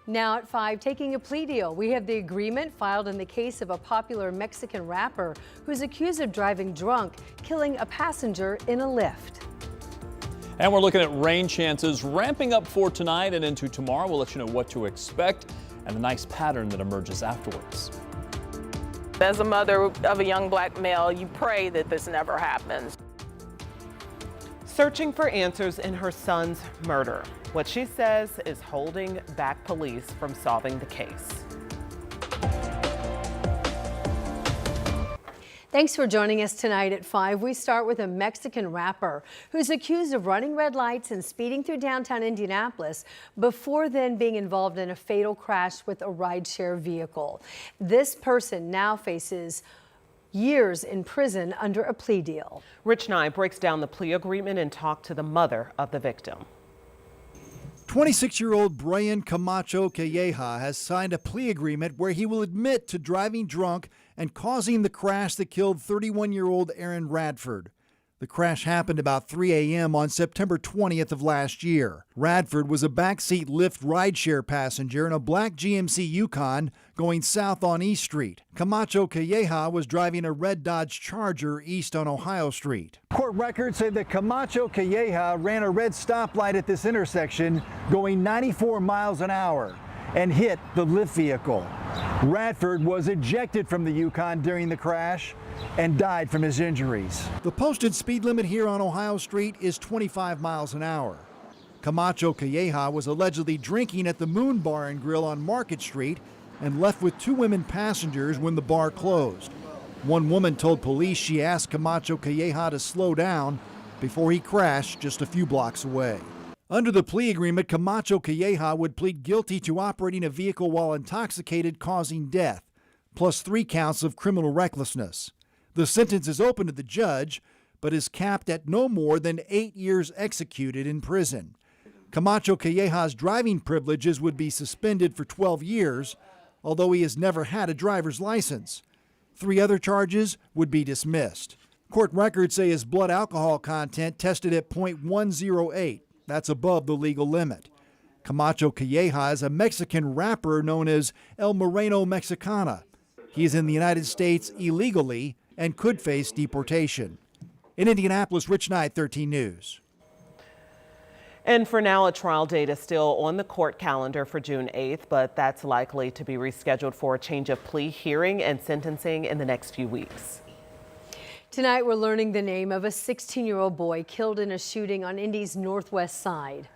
Now at 5, taking a plea deal. We have the agreement filed in the case of a popular Mexican rapper who's accused of driving drunk, killing a passenger in a Lyft. And we're looking at rain chances ramping up for tonight and into tomorrow. We'll let you know what to expect and the nice pattern that emerges afterwards. As a mother of a young black male, you pray that this never happens. Searching for answers in her son's murder. What she says is holding back police from solving the case. Thanks for joining us tonight at 5. We start with a Mexican rapper who's accused of running red lights and speeding through downtown Indianapolis before then being involved in a fatal crash with a rideshare vehicle. This person now faces years in prison under a plea deal. Rich Nye breaks down the plea agreement and talked to the mother of the victim. 26-year-old Brian Camacho Calleja has signed a plea agreement where he will admit to driving drunk and causing the crash that killed 31-year-old Aaron Radford. The crash happened about 3 a.m. on September 20th of last year. Radford was a backseat Lyft rideshare passenger in a black GMC Yukon going south on East Street. Camacho Calleja was driving a red Dodge Charger east on Ohio Street. Court records say that Camacho Calleja ran a red stoplight at this intersection going 94 miles an hour and hit the Lyft vehicle. Radford was ejected from the Yukon during the crash and died from his injuries. The posted speed limit here on Ohio Street is 25 miles an hour. Camacho Calleja was allegedly drinking at the Moon Bar and Grill on Market Street and left with 2 women passengers when the bar closed. One woman told police she asked Camacho Calleja to slow down before he crashed just a few blocks away. Under the plea agreement, Camacho Calleja would plead guilty to operating a vehicle while intoxicated causing death, plus 3 counts of criminal recklessness. The sentence is open to the judge, but is capped at no more than 8 years executed in prison. Camacho Calleja's driving privileges would be suspended for 12 years, although he has never had a driver's license. 3 other charges would be dismissed. Court records say his blood alcohol content tested at .108. That's above the legal limit. Camacho Calleja is a Mexican rapper known as El Moreno Mexicana. He is in the United States illegally and could face deportation. In Indianapolis, Rich Knight, 13 News. And for now, a trial date is still on the court calendar for June 8th, but that's likely to be rescheduled for a change of plea hearing and sentencing in the next few weeks. Tonight, we're learning the name of a 16-year-old boy killed in a shooting on Indy's northwest side.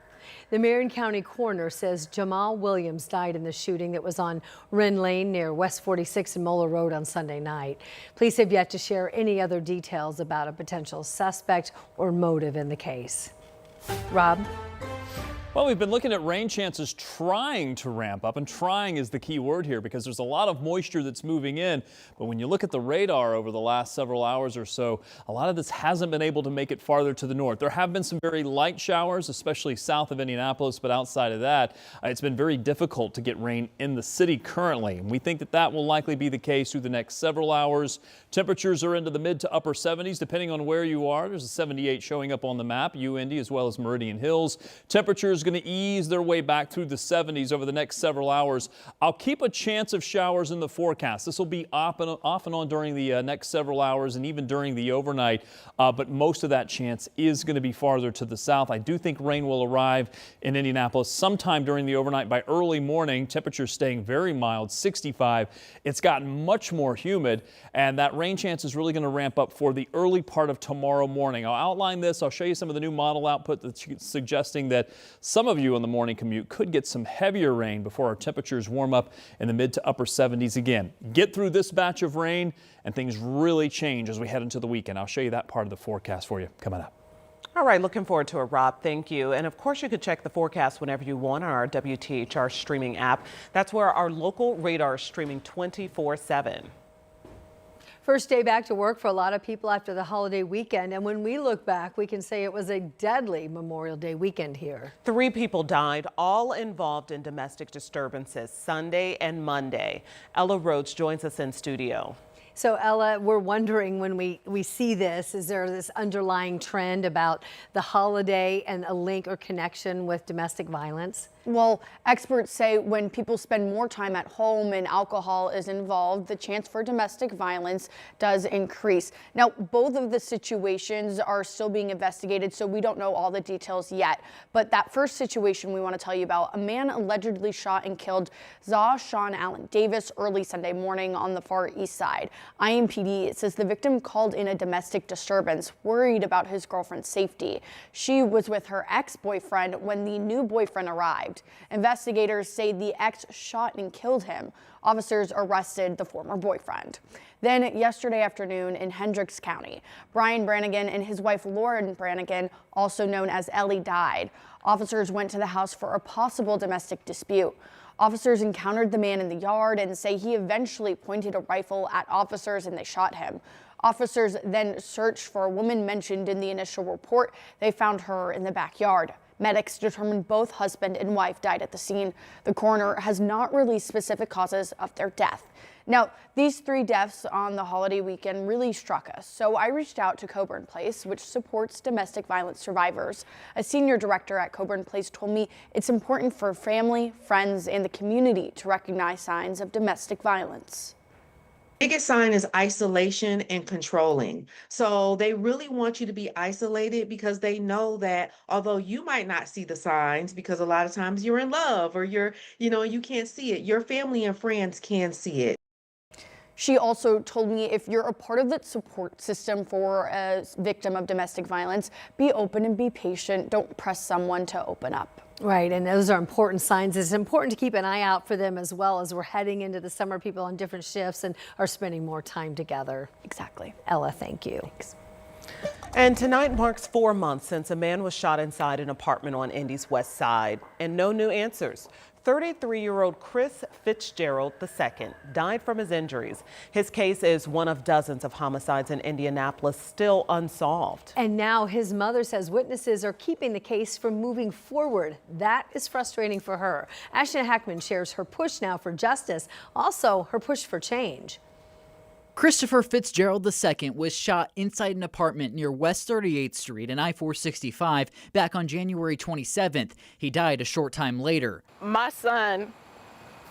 The Marion County coroner says Jamal Williams died in the shooting that was on Wren Lane near West 46 and Moeller Road on Sunday night. Police have yet to share any other details about a potential suspect or motive in the case. Rob? Well, we've been looking at rain chances trying to ramp up, and trying is the key word here because there's a lot of moisture that's moving in. But when you look at the radar over the last several hours or so, a lot of this hasn't been able to make it farther to the north. There have been some very light showers, especially south of Indianapolis, but outside of that, it's been very difficult to get rain in the city currently. And we think that that will likely be the case through the next several hours. Temperatures are into the mid to upper 70s, depending on where you are. There's a 78 showing up on the map, UIndy as well as Meridian Hills. Temperatures going to ease their way back through the 70s over the next several hours. I'll keep a chance of showers in the forecast. This will be off and on during the next several hours and even during the overnight, but most of that chance is going to be farther to the south. I do think rain will arrive in Indianapolis sometime during the overnight by early morning. Temperatures staying very mild, 65. It's gotten much more humid, and that rain chance is really going to ramp up for the early part of tomorrow morning. I'll outline this. I'll show you some of the new model output that's suggesting that some of you on the morning commute could get some heavier rain before our temperatures warm up in the mid to upper 70s again. Get through this batch of rain and things really change as we head into the weekend. I'll show you that part of the forecast for you coming up. All right, looking forward to it, Rob. Thank you. And of course, you could check the forecast whenever you want on our WTHR streaming app. That's where our local radar is streaming 24/7. First day back to work for a lot of people after the holiday weekend. And when we look back, we can say it was a deadly Memorial Day weekend here. 3 people died, all involved in domestic disturbances Sunday and Monday. Ella Rhodes joins us in studio. So Ella, we're wondering when we see this, is there this underlying trend about the holiday and a link or connection with domestic violence? Well, experts say when people spend more time at home and alcohol is involved, the chance for domestic violence does increase. Now, both of the situations are still being investigated, so we don't know all the details yet. But that first situation we want to tell you about, a man allegedly shot and killed Zaw Sean Allen Davis early Sunday morning on the Far East Side. IMPD says the victim called in a domestic disturbance, worried about his girlfriend's safety. She was with her ex-boyfriend when the new boyfriend arrived. Investigators say the ex shot and killed him. Officers arrested the former boyfriend. Then yesterday afternoon in Hendricks County, Brian Brannigan and his wife Lauren Brannigan, also known as Ellie, died. Officers went to the house for a possible domestic dispute. Officers encountered the man in the yard and say he eventually pointed a rifle at officers and they shot him. Officers then searched for a woman mentioned in the initial report. They found her in the backyard. Medics determined both husband and wife died at the scene. The coroner has not released specific causes of their death. Now, these three deaths on the holiday weekend really struck us, so I reached out to Coburn Place, which supports domestic violence survivors. A senior director at Coburn Place told me it's important for family, friends, and the community to recognize signs of domestic violence. Biggest sign is isolation and controlling. So they really want you to be isolated because they know that although you might not see the signs because a lot of times you're in love or you can't see it, your family and friends can see it. She also told me if you're a part of the support system for a victim of domestic violence, be open and be patient. Don't press someone to open up. Right, and those are important signs. It's important to keep an eye out for them as well as we're heading into the summer. People on different shifts and are spending more time together. Exactly. Ella, thank you. Thanks. And tonight marks 4 months since a man was shot inside an apartment on Indy's west side, and no new answers. 33-year-old Chris Fitzgerald II died from his injuries. His case is one of dozens of homicides in Indianapolis still unsolved. And now his mother says witnesses are keeping the case from moving forward. That is frustrating for her. Ashton Hackman shares her push now for justice, also her push for change. Christopher Fitzgerald II was shot inside an apartment near West 38th Street and I-465 back on January 27th. He died a short time later. My son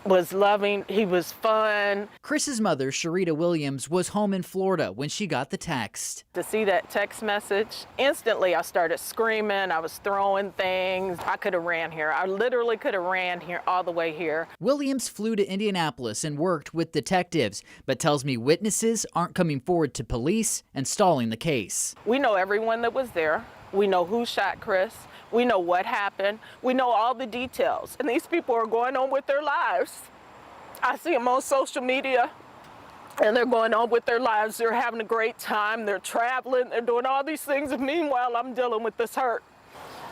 was loving, he was fun. Chris's mother, Sharita Williams, was home in Florida when she got the text. To see that text message, instantly I started screaming, I was throwing things. I could have ran here. I literally could have ran here all the way here. Williams flew to Indianapolis and worked with detectives, but tells me witnesses aren't coming forward to police and stalling the case. We know everyone that was there. We know who shot Chris. We know what happened. We know all the details. And these people are going on with their lives. I see them on social media, and they're going on with their lives. They're having a great time. They're traveling. They're doing all these things. And meanwhile, I'm dealing with this hurt.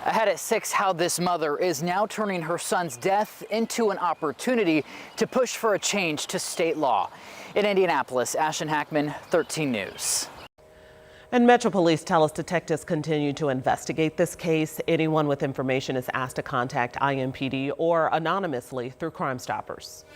Ahead at 6, how this mother is now turning her son's death into an opportunity to push for a change to state law. In Indianapolis, Ashton Hackman, 13 News. And Metro Police tell us detectives continue to investigate this case. Anyone with information is asked to contact IMPD or anonymously through Crime Stoppers.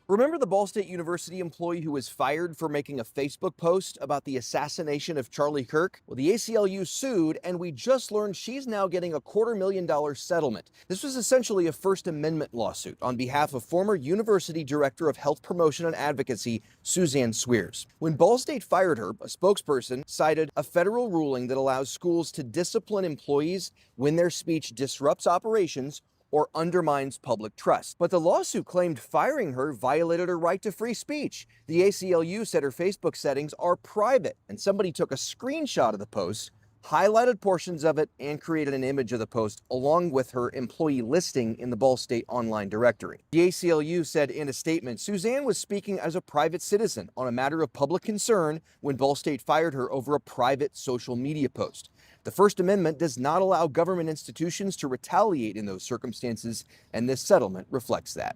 Remember the Ball State University employee who was fired for making a Facebook post about the assassination of Charlie Kirk? Well, the ACLU sued, and we just learned she's now getting a $250,000 settlement. This was essentially a First Amendment lawsuit on behalf of former University Director of Health Promotion and Advocacy, Suzanne Swears. When Ball State fired her, a spokesperson cited a federal ruling that allows schools to discipline employees when their speech disrupts operations or undermines public trust. But the lawsuit claimed firing her violated her right to free speech. The ACLU said her Facebook settings are private, and somebody took a screenshot of the post, highlighted portions of it, and created an image of the post along with her employee listing in the Ball State online directory. The ACLU said in a statement, Suzanne was speaking as a private citizen on a matter of public concern when Ball State fired her over a private social media post. The First Amendment does not allow government institutions to retaliate in those circumstances, and this settlement reflects that.